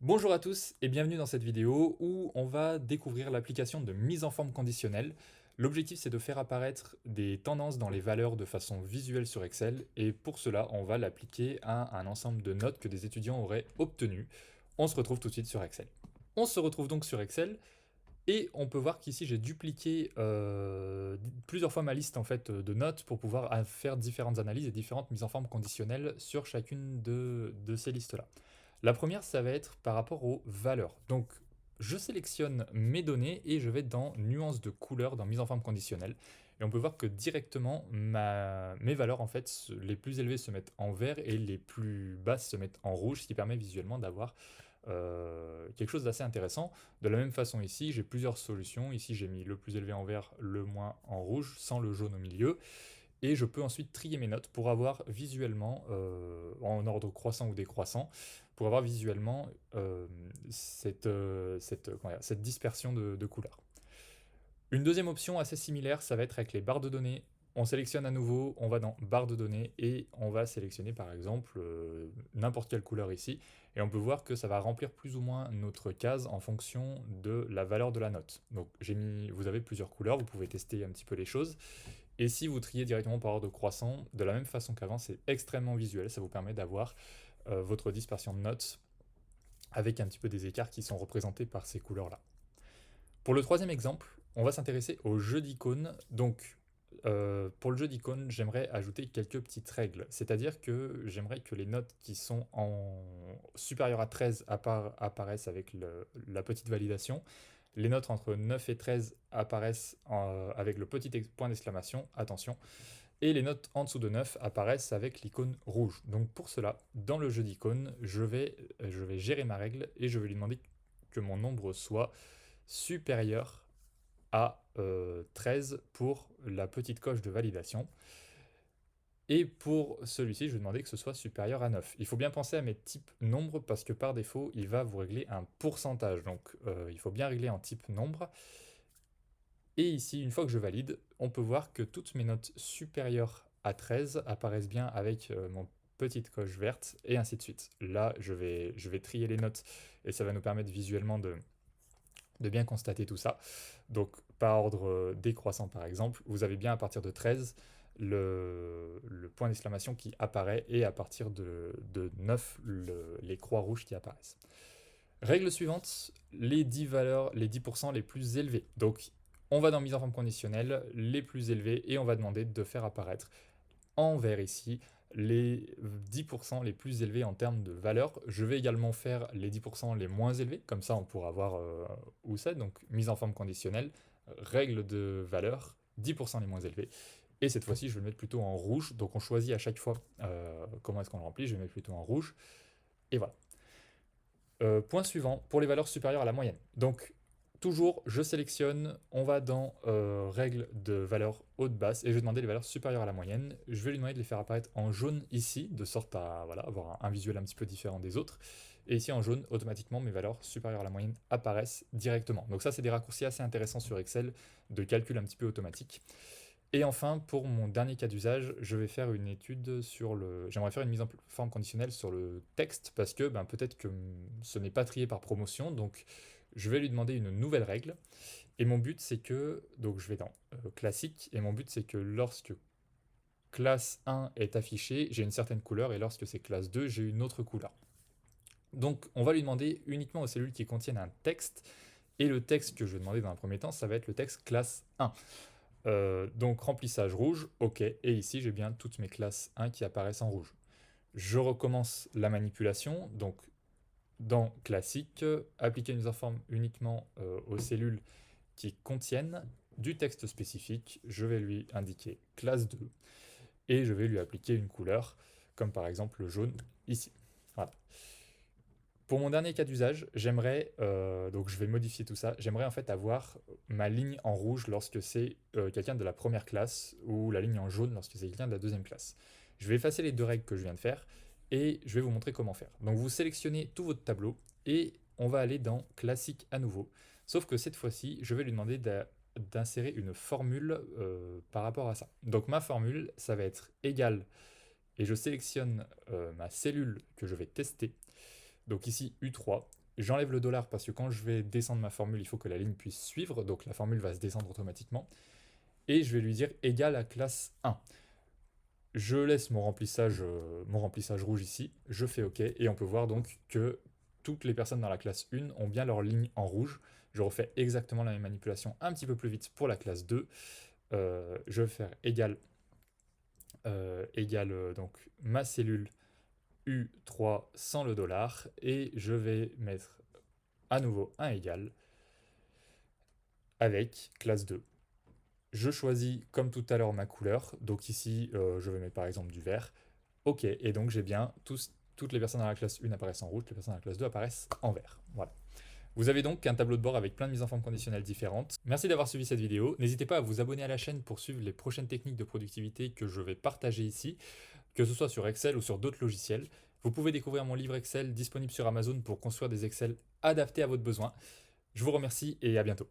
Bonjour à tous et bienvenue dans cette vidéo où on va découvrir l'application de mise en forme conditionnelle. L'objectif c'est de faire apparaître des tendances dans les valeurs de façon visuelle sur Excel et pour cela on va l'appliquer à un ensemble de notes que des étudiants auraient obtenues. On se retrouve tout de suite sur Excel. On se retrouve donc sur Excel et on peut voir qu'ici j'ai dupliqué plusieurs fois ma liste en fait de notes pour pouvoir faire différentes analyses et différentes mises en forme conditionnelles sur chacune de ces listes-là. La première, ça va être par rapport aux valeurs. Donc, je sélectionne mes données et je vais dans nuances de couleur dans mise en forme conditionnelle. Et on peut voir que directement, mes valeurs, en fait, les plus élevées se mettent en vert et les plus basses se mettent en rouge, ce qui permet visuellement d'avoir quelque chose d'assez intéressant. De la même façon ici, j'ai plusieurs solutions. Ici, j'ai mis le plus élevé en vert, le moins en rouge, sans le jaune au milieu. Et je peux ensuite trier mes notes pour avoir visuellement, en ordre croissant ou décroissant, pour avoir visuellement cette dispersion de couleurs. Une deuxième option assez similaire, ça va être avec les barres de données. On sélectionne à nouveau, on va dans barres de données et on va sélectionner par exemple n'importe quelle couleur ici. Et on peut voir que ça va remplir plus ou moins notre case en fonction de la valeur de la note. Donc vous avez plusieurs couleurs, vous pouvez tester un petit peu les choses. Et si vous triez directement par ordre croissant, de la même façon qu'avant, c'est extrêmement visuel, ça vous permet d'avoir votre dispersion de notes avec un petit peu des écarts qui sont représentés par ces couleurs-là. Pour le troisième exemple, on va s'intéresser au jeu d'icônes. Donc, pour le jeu d'icônes, j'aimerais ajouter quelques petites règles. C'est-à-dire que j'aimerais que les notes qui sont supérieures à 13 apparaissent avec la petite validation. Les notes entre 9 et 13 apparaissent avec le petit point d'exclamation, attention. Et les notes en dessous de 9 apparaissent avec l'icône rouge. Donc pour cela, dans le jeu d'icônes, je vais gérer ma règle et je vais lui demander que mon nombre soit supérieur à 13 pour la petite coche de validation. Et pour celui-ci, je vais demander que ce soit supérieur à 9. Il faut bien penser à mes types nombres parce que par défaut, il va vous régler un pourcentage. Donc il faut bien régler en type nombre. Et ici, une fois que je valide, on peut voir que toutes mes notes supérieures à 13 apparaissent bien avec mon petite coche verte et ainsi de suite. Là, je vais trier les notes et ça va nous permettre visuellement de bien constater tout ça. Donc, par ordre décroissant, par exemple, vous avez bien à partir de 13 le point d'exclamation qui apparaît et à partir de 9, les croix rouges qui apparaissent. Règle suivante, les 10 valeurs, les 10% les plus élevés. Donc, on va dans mise en forme conditionnelle, les plus élevés, et on va demander de faire apparaître en vert ici les 10% les plus élevés en termes de valeur. Je vais également faire les 10% les moins élevés, comme ça on pourra voir où c'est. Donc mise en forme conditionnelle, règle de valeur, 10% les moins élevés. Et cette fois-ci, je vais le mettre plutôt en rouge. Donc on choisit à chaque fois comment est-ce qu'on le remplit. Je vais le mettre plutôt en rouge. Et voilà. Point suivant, pour les valeurs supérieures à la moyenne. Donc toujours, je sélectionne, on va dans règles de valeur haute-basse et je vais demander les valeurs supérieures à la moyenne. Je vais lui demander de les faire apparaître en jaune ici, de sorte à voilà, avoir un visuel un petit peu différent des autres. Et ici en jaune, automatiquement, mes valeurs supérieures à la moyenne apparaissent directement. Donc ça, c'est des raccourcis assez intéressants sur Excel de calcul un petit peu automatique. Et enfin, pour mon dernier cas d'usage, je vais faire une étude sur le. J'aimerais faire une mise en forme conditionnelle sur le texte parce que peut-être que ce n'est pas trié par promotion, donc je vais lui demander une nouvelle règle. Et mon but, c'est que. Donc je vais dans classique, et mon but, c'est que lorsque classe 1 est affichée, j'ai une certaine couleur, et lorsque c'est classe 2, j'ai une autre couleur. Donc on va lui demander uniquement aux cellules qui contiennent un texte, et le texte que je vais demander dans un premier temps, ça va être le texte classe 1. Donc remplissage rouge, ok, et ici j'ai bien toutes mes classes 1 qui apparaissent en rouge. Je recommence la manipulation, donc dans classique, appliquer une mise en forme uniquement aux cellules qui contiennent du texte spécifique, je vais lui indiquer classe 2 et je vais lui appliquer une couleur, comme par exemple le jaune ici. Voilà. Pour mon dernier cas d'usage, j'aimerais, donc je vais modifier tout ça, j'aimerais en fait avoir ma ligne en rouge lorsque c'est quelqu'un de la première classe, ou la ligne en jaune lorsque c'est quelqu'un de la deuxième classe. Je vais effacer les deux règles que je viens de faire, et je vais vous montrer comment faire. Donc vous sélectionnez tout votre tableau, et on va aller dans classique à nouveau. Sauf que cette fois-ci, je vais lui demander d'insérer une formule par rapport à ça. Donc ma formule, ça va être égal, et je sélectionne ma cellule que je vais tester, donc ici U3, j'enlève le dollar parce que quand je vais descendre ma formule, il faut que la ligne puisse suivre, donc la formule va se descendre automatiquement. Et je vais lui dire égal à classe 1. Je laisse mon remplissage rouge ici, je fais OK, et on peut voir donc que toutes les personnes dans la classe 1 ont bien leur ligne en rouge. Je refais exactement la même manipulation un petit peu plus vite pour la classe 2. Je vais faire égal, donc ma cellule U3 sans le dollar, et je vais mettre à nouveau un égal avec classe 2. Je choisis comme tout à l'heure ma couleur, donc ici je vais mettre par exemple du vert. Ok, et donc j'ai bien toutes les personnes dans la classe 1 apparaissent en rouge, les personnes dans la classe 2 apparaissent en vert. Voilà. Vous avez donc un tableau de bord avec plein de mises en forme conditionnelles différentes. Merci d'avoir suivi cette vidéo. N'hésitez pas à vous abonner à la chaîne pour suivre les prochaines techniques de productivité que je vais partager ici, que ce soit sur Excel ou sur d'autres logiciels. Vous pouvez découvrir mon livre Excel disponible sur Amazon pour construire des Excel adaptés à votre besoin. Je vous remercie et à bientôt.